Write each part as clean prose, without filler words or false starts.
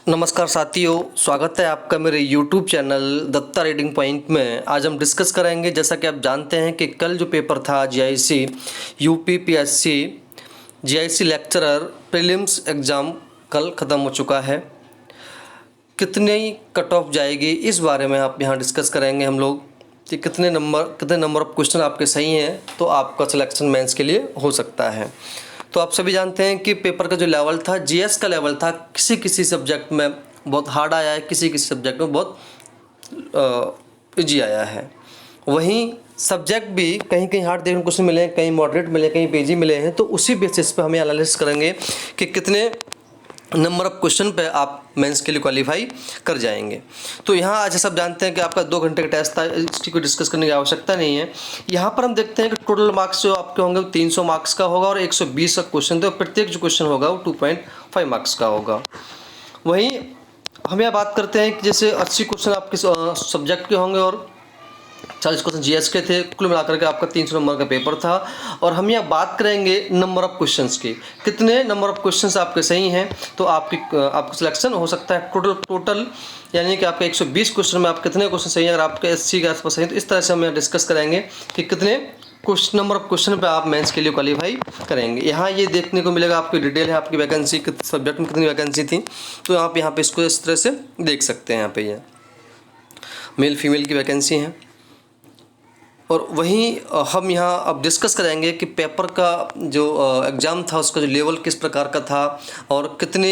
नमस्कार साथियों, स्वागत है आपका मेरे YouTube channel Datta reading point में। आज हम डिस्कस करेंगे, जैसा कि आप जानते हैं कि कल जो पेपर था GIC UPPSC GIC lecturer prelims exam कल ख़त्म हो चुका है। कितनी कट ऑफ जाएगी इस बारे में आप यहाँ डिस्कस करेंगे हम लोग कि कितने नंबर ऑफ क्वेश्चन आपके सही हैं तो आपका सिलेक्शन मेंस के लिए हो सकता है। तो आप सभी जानते हैं कि पेपर का जो लेवल था, जीएस का लेवल था, किसी किसी सब्जेक्ट में बहुत हार्ड आया है, किसी किसी सब्जेक्ट में बहुत इजी आया है। वहीं सब्जेक्ट भी कहीं कहीं हार्ड देखने को क्वेश्चन मिले हैं, कहीं मॉडरेट मिले, कहीं इजी मिले हैं। तो उसी बेसिस पे हमें एनालिसिस करेंगे कि कितने नंबर ऑफ क्वेश्चन पे आप मेंस के लिए क्वालिफाई कर जाएंगे। तो यहाँ आज सब जानते हैं कि आपका 2 घंटे का टेस्ट था, इसकी कोई डिस्कस करने की आवश्यकता नहीं है। यहाँ पर हम देखते हैं कि टोटल मार्क्स जो आपके होंगे वो 300 मार्क्स का होगा और 120 का क्वेश्चन, तो प्रत्येक जो क्वेश्चन होगा वो 2.5 मार्क्स का होगा। वहीं हम यहाँ बात करते हैं कि जैसे 80 क्वेश्चन आपके सब्जेक्ट के होंगे और 40 क्वेश्चन जीएस के थे, कुल मिलाकर के आपका 300 नंबर का पेपर था। और हम यहाँ बात करेंगे नंबर ऑफ क्वेश्चंस की, कितने नंबर ऑफ क्वेश्चंस आपके सही हैं तो आपका सिलेक्शन हो सकता है। टोटल यानी कि आपके 120 क्वेश्चन में आप कितने क्वेश्चन सही हैं, अगर आपके 80 के आसपास सही हैं तो इस तरह से हम यहाँ डिस्कस करेंगे कि कितने नंबर ऑफ क्वेश्चन पे आप मेंस के लिए क्वालिफाई करेंगे। यहाँ ये देखने को मिलेगा, आपकी डिटेल है, आपकी वैकेंसी किस सब्जेक्ट में कितनी वैकेंसी थी, तो आप यहाँ पे इसको इस तरह से देख सकते हैं। यहाँ पे ये मेल फीमेल की वैकेंसी है। और वहीं हम यहाँ अब डिस्कस करेंगे कि पेपर का जो एग्ज़ाम था उसका जो लेवल किस प्रकार का था और कितने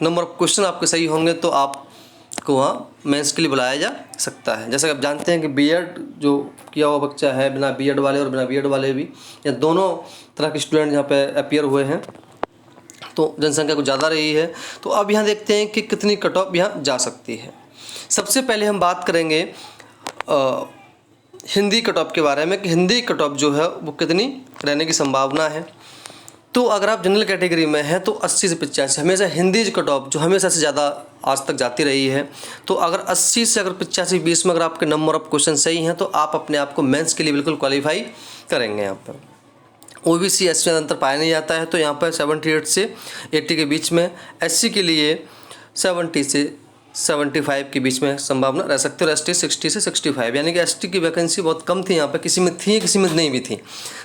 नंबर ऑफ क्वेश्चन आपके सही होंगे तो आपको वहाँ मेंस के लिए बुलाया जा सकता है। जैसा कि आप जानते हैं कि बीएड जो किया हुआ बच्चा है, बिना बीएड वाले और बिना बीएड वाले भी, या दोनों तरह के स्टूडेंट यहाँ पे अपीयर हुए हैं, तो जनसंख्या कुछ ज़्यादा रही है। तो अब यहाँ देखते हैं कि कितनी कट ऑफ यहाँ जा सकती है। सबसे पहले हम बात करेंगे हिंदी कट ऑफ के बारे में कि हिंदी कट ऑफ जो है वो कितनी रहने की संभावना है। तो अगर आप जनरल कैटेगरी में हैं तो 80 से 85 हमेशा हिंदी कट ऑफ जो हमेशा से ज़्यादा आज तक जाती रही है। तो अगर 80 से अगर 85-20 में अगर आपके नंबर ऑफ क्वेश्चन सही हैं तो आप अपने आप को मेंस के लिए बिल्कुल क्वालिफाई करेंगे। यहाँ पर ओबीसी एससी में अंतर पाया नहीं जाता है, तो यहाँ पर 78 से 80 के बीच में, एससी के लिए 70 से 75 के बीच में संभावना रह सकती है और एसटी 60 से 65, यानी कि एसटी की वैकेंसी बहुत कम थी यहाँ पे, किसी में थी किसी में नहीं भी थी,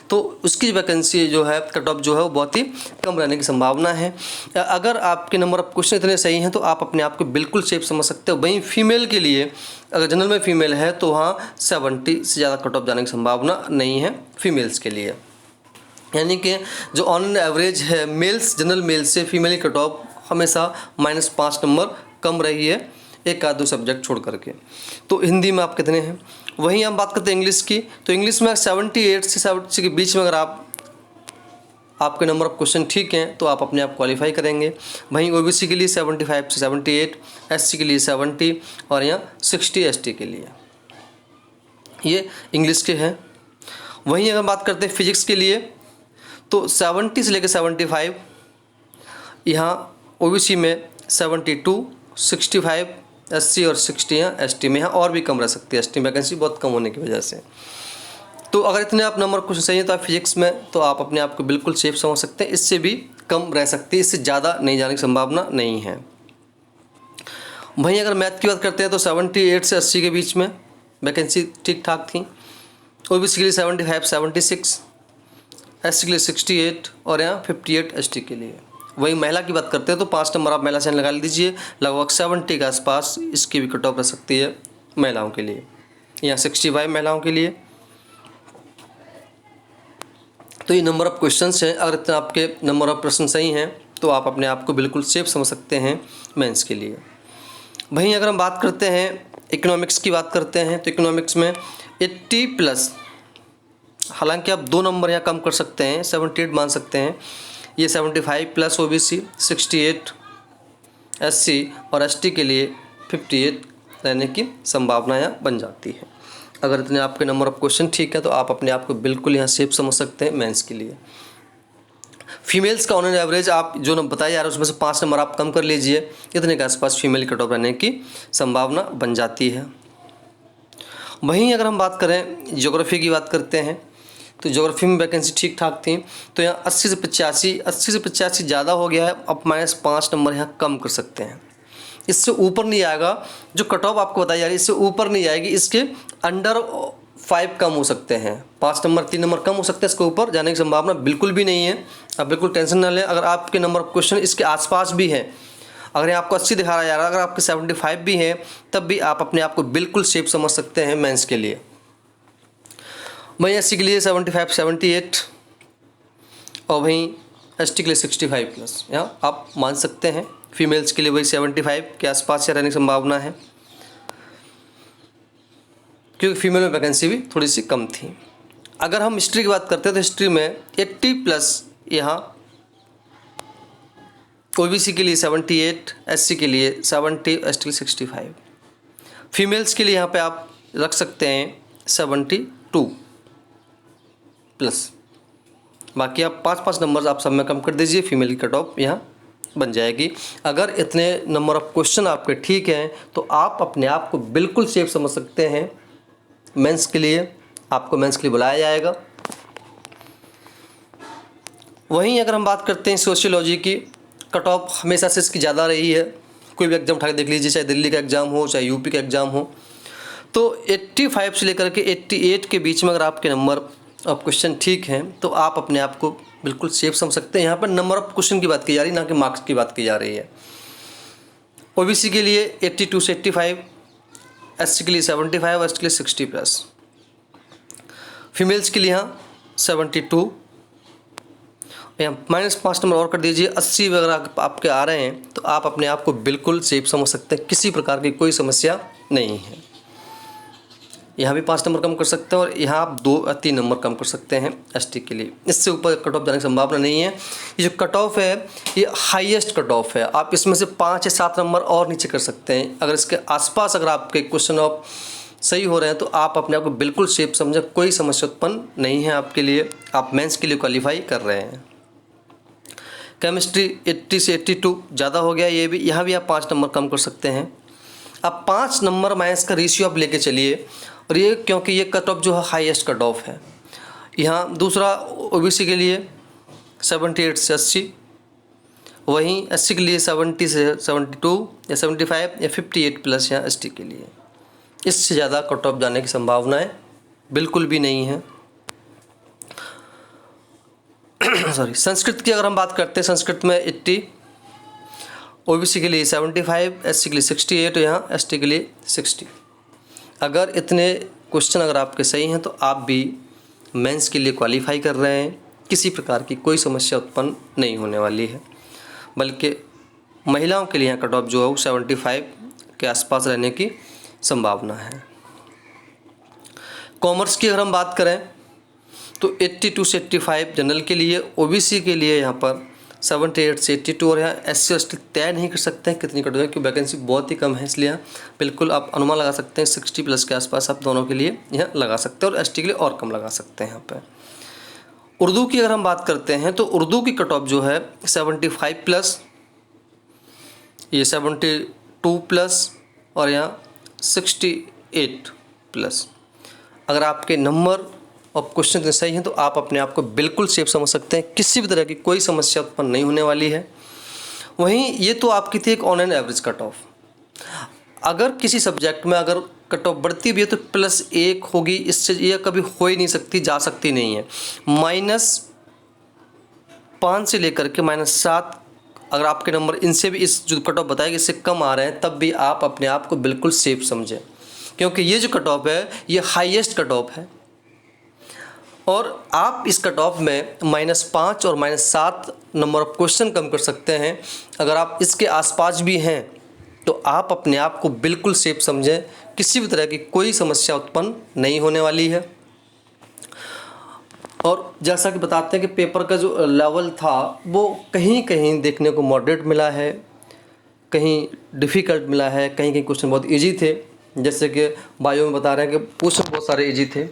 तो उसकी वैकेंसी जो है कट ऑफ जो है वो बहुत ही कम रहने की संभावना है। अगर आपके नंबर ऑफ क्वेश्चन इतने सही हैं तो आप अपने आप को बिल्कुल सेफ समझ सकते हो। वहीं फीमेल के लिए अगर जनरल में फीमेल है तो वहाँ 70 से ज़्यादा कट ऑफ जाने की संभावना नहीं है फीमेल्स के लिए, यानी कि जो ऑन एवरेज है मेल्स जनरल मेल से फीमेल कट ऑफ हमेशा -5 नंबर कम रही है, एक आध दो सब्जेक्ट छोड़ करके। तो हिंदी में आप कितने हैं। वहीं हम बात करते हैं इंग्लिश की, तो इंग्लिश में 78 से 70 के बीच में अगर आपके नंबर ऑफ क्वेश्चन ठीक हैं तो आप अपने आप क्वालिफाई करेंगे। वहीं ओबीसी के लिए 75 से 78, एससी के लिए 70 और यहाँ 60 एसटी के लिए, ये इंग्लिश के हैं। वहीं अगर बात करते हैं फिजिक्स के लिए तो 70 से लेकर 75, यहाँ ओबीसी में 72, 65 एससी और 60 यहाँ एसटी में, यहाँ और भी कम रह सकती है एसटी में, वैकेंसी बहुत कम होने की वजह से। तो अगर इतने आप नंबर क्वेश्चन सही है तो आप फिजिक्स में तो आप अपने आप को बिल्कुल सेफ समझ सकते हैं, इससे भी कम रह सकती है, इससे ज़्यादा नहीं जाने की संभावना नहीं है। वहीं अगर मैथ की बात करते हैं तो 78 से 80 के बीच में वैकेंसी ठीक ठाक थी। ओबीसी के लिए 75, 76, एससी के लिए 68 और यहाँ 58 एसटी के लिए। वही महिला की बात करते हैं तो 5 नंबर आप महिला चयन लगा लीजिए, लगभग 70 के आसपास इसकी भी कट ऑफ रह सकती है महिलाओं के लिए, यहाँ 65 महिलाओं के लिए। तो ये नंबर ऑफ क्वेश्चंस हैं, अगर इतना आपके नंबर ऑफ प्रश्न सही हैं तो आप अपने आप को बिल्कुल सेफ समझ सकते हैं मेंस के लिए। वहीं अगर हम बात करते हैं इकोनॉमिक्स की बात करते हैं तो इकोनॉमिक्स में 80+, हालांकि आप 2 नंबर यहाँ कम कर सकते हैं, 78 मान सकते हैं, ये 75+ ओबीसी, 68 एससी और एसटी के लिए 58 रहने की संभावना यहाँ बन जाती है। अगर इतने आपके नंबर ऑफ क्वेश्चन ठीक है तो आप अपने आप को बिल्कुल यहाँ सेफ समझ सकते हैं मेंस के लिए। फीमेल्स का ऑन एन एवरेज आप जो नंबर बताया जा रहा है उसमें से 5 नंबर आप कम कर लीजिए, इतने के आसपास फीमेल कट ऑफ रहने की संभावना बन जाती है। वहीं अगर हम बात करें ज्योग्राफी की बात करते हैं तो ज्योग्राफी में वैकेंसी ठीक ठाक थी, तो यहाँ 80 से 85 ज़्यादा हो गया है, अब -5 नंबर यहाँ कम कर सकते हैं। इससे ऊपर नहीं आएगा। जो कट ऑफ आपको बताई जा रही है इससे ऊपर नहीं आएगी, इसके अंडर 5 कम हो सकते हैं, 5 नंबर 3 नंबर कम हो सकते हैं, इसके ऊपर जाने की संभावना बिल्कुल भी नहीं है। आप बिल्कुल टेंशन ना लें। अगर आपके नंबर ऑफ क्वेश्चन इसके आसपास भी हैं, अगर यहाँ आपको 80 दिखा रहा है, अगर आपके 75 भी हैं, तब भी आप अपने आप को बिल्कुल सेफ समझ सकते हैं मेंस के लिए। वहीं एससी के लिए 75 78 और वहीं एसटी के लिए 65 प्लस, यहाँ आप मान सकते हैं। फीमेल्स के लिए वही 75 के आसपास से रहने की संभावना है, क्योंकि फीमेल में वैकेंसी भी थोड़ी सी कम थी। अगर हम हिस्ट्री की बात करते हैं तो हिस्ट्री में 80 प्लस यहाँ ओबीसी के लिए 78, एससी के लिए 70, एसटी के लिए 65। फीमेल्स के लिए यहाँ पे आप रख सकते हैं 72 प्लस। बाकी आप 5-5 नंबर आप सब में कम कर दीजिए, फीमेल की कट ऑफ यहाँ बन जाएगी। अगर इतने नंबर ऑफ क्वेश्चन आपके ठीक हैं तो आप अपने आप को बिल्कुल सेफ समझ सकते हैं मेंस के लिए। आपको मेंस के लिए बुलाया जाएगा। वहीं अगर हम बात करते हैं सोशियोलॉजी की, कट ऑफ हमेशा से इसकी ज़्यादा रही है। कोई भी एग्जाम उठा के देख लीजिए, चाहे दिल्ली का एग्ज़ाम हो चाहे यूपी का एग्ज़ाम हो, तो 85 से लेकर के 88 के बीच में अगर आपके नंबर ऑफ क्वेश्चन ठीक हैं तो आप अपने आप को बिल्कुल सेफ समझ सकते हैं। यहाँ पर नंबर ऑफ क्वेश्चन की बात की जा रही है, ना कि मार्क्स की बात की जा रही है। ओबीसी के लिए 82 से 85, एससी के लिए 75, एसटी के लिए 60 प्लस। फीमेल्स के लिए यहाँ 72, यहाँ -5 नंबर और कर दीजिए। 80 वगैरह आपके आ रहे हैं तो आप अपने आप को बिल्कुल सेफ समझ सकते हैं, किसी प्रकार की कोई समस्या नहीं है। यहाँ भी 5 नंबर कम कर सकते हैं और यहाँ आप 2-3 नंबर कम कर सकते हैं एसटी के लिए। इससे ऊपर कट ऑफ जाने की संभावना नहीं है। ये जो कट ऑफ है ये हाईएस्ट कट ऑफ है। आप इसमें से 5 या 7 नंबर और नीचे कर सकते हैं। अगर इसके आसपास अगर आपके क्वेश्चन ऑफ सही हो रहे हैं तो आप अपने आप को बिल्कुल सेफ समझें, कोई समस्या उत्पन्न नहीं है आपके लिए। आप मेंस के लिए क्वालिफाई कर रहे हैं। केमिस्ट्री 80 से 82 ज़्यादा हो गया, ये भी यहाँ भी आप 5 नंबर कम कर सकते हैं। अब 5 नंबर माइनस का रेशियो आप लेके चलिए, और ये क्योंकि ये कट ऑफ जो है हाईएस्ट कट ऑफ है। यहाँ दूसरा ओबीसी के लिए 78 से 80, वहीं एससी के लिए 70 से 72 या 75 या 58 प्लस यहाँ एसटी के लिए। इससे ज़्यादा कट ऑफ जाने की संभावनाएं बिल्कुल भी नहीं है। सॉरी, संस्कृत की अगर हम बात करते हैं, संस्कृत में 80, ओबीसी के लिए 75, एससी के लिए 68, यहाँ एसटी के लिए 60। अगर इतने क्वेश्चन अगर आपके सही हैं तो आप भी मेंस के लिए क्वालिफाई कर रहे हैं। किसी प्रकार की कोई समस्या उत्पन्न नहीं होने वाली है, बल्कि महिलाओं के लिए यहाँ कट ऑफ जो है वो 75 के आसपास रहने की संभावना है। कॉमर्स की अगर हम बात करें तो 82 से 85 जनरल के लिए, ओबीसी के लिए यहाँ पर 78 से 82, और यहाँ एससी एसटी तय नहीं कर सकते हैं कितनी कट होगी क्योंकि वैकेंसी बहुत ही कम है। इसलिए बिल्कुल आप अनुमान लगा सकते हैं 60 प्लस के आसपास आप दोनों के लिए यहाँ लगा सकते हैं, और एसटी के लिए और कम लगा सकते हैं यहाँ पे। उर्दू की अगर हम बात करते हैं तो उर्दू की कट ऑफ जो है 75 प्लस, ये 72 प्लस, और यहाँ 68 प्लस। अगर आपके नंबर और क्वेश्चन सही हैं तो आप अपने आप को बिल्कुल सेफ समझ सकते हैं, किसी भी तरह की कोई समस्या उत्पन्न नहीं होने वाली है। वहीं ये तो आपकी थी एक on an average cut off. अगर किसी सब्जेक्ट में अगर कट ऑफ बढ़ती भी है तो +1 होगी, इससे ये कभी हो ही नहीं सकती, जा सकती नहीं है। -5 से लेकर के -7 अगर आपके नंबर इनसे भी, इस जो कट ऑफ बताएगी इससे कम आ रहे हैं, तब भी आप अपने आप को बिल्कुल सेफ समझें, क्योंकि ये जो कट ऑफ है ये हाईएस्ट कट ऑफ है। और आप इस कट ऑफ में -5 और -7 नंबर ऑफ क्वेश्चन कम कर सकते हैं। अगर आप इसके आसपास भी हैं तो आप अपने आप को बिल्कुल सेफ समझें, किसी भी तरह की कोई समस्या उत्पन्न नहीं होने वाली है। और जैसा कि बताते हैं कि पेपर का जो लेवल था वो कहीं कहीं देखने को मॉडरेट मिला है, कहीं डिफ़िकल्ट मिला है, कहीं कहीं क्वेश्चन बहुत इजी थे। जैसे कि बायो में बता रहे हैं कि क्वेश्चन बहुत सारे इजी थे,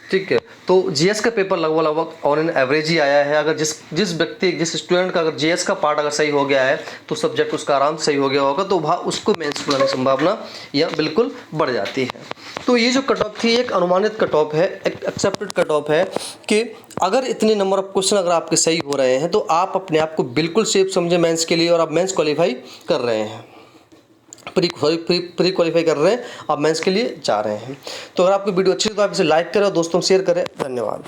ठीक है। तो जीएस का पेपर लगभग ऑन एन एवरेज ही आया है। अगर जिस व्यक्ति जिस स्टूडेंट का अगर जीएस का पार्ट अगर सही हो गया है तो सब्जेक्ट उसका आराम से सही हो गया होगा, तो वहाँ उसको मेंस को लाने की संभावना यह बिल्कुल बढ़ जाती है। तो ये जो कट ऑफ थी एक अनुमानित कट ऑफ है, एक एक्सेप्टेड कट ऑफ है कि अगर इतने नंबर ऑफ क्वेश्चन अगर आपके सही हो रहे हैं तो आप अपने आप को बिल्कुल सेफ समझे मेंस के लिए, और आप मेंस क्वालिफाई कर रहे हैं। प्री क्वालिफाई कर रहे हैं, आप मेंस के लिए जा रहे हैं। तो अगर आपको वीडियो अच्छी है तो आप इसे लाइक करें और दोस्तों में शेयर करें। धन्यवाद।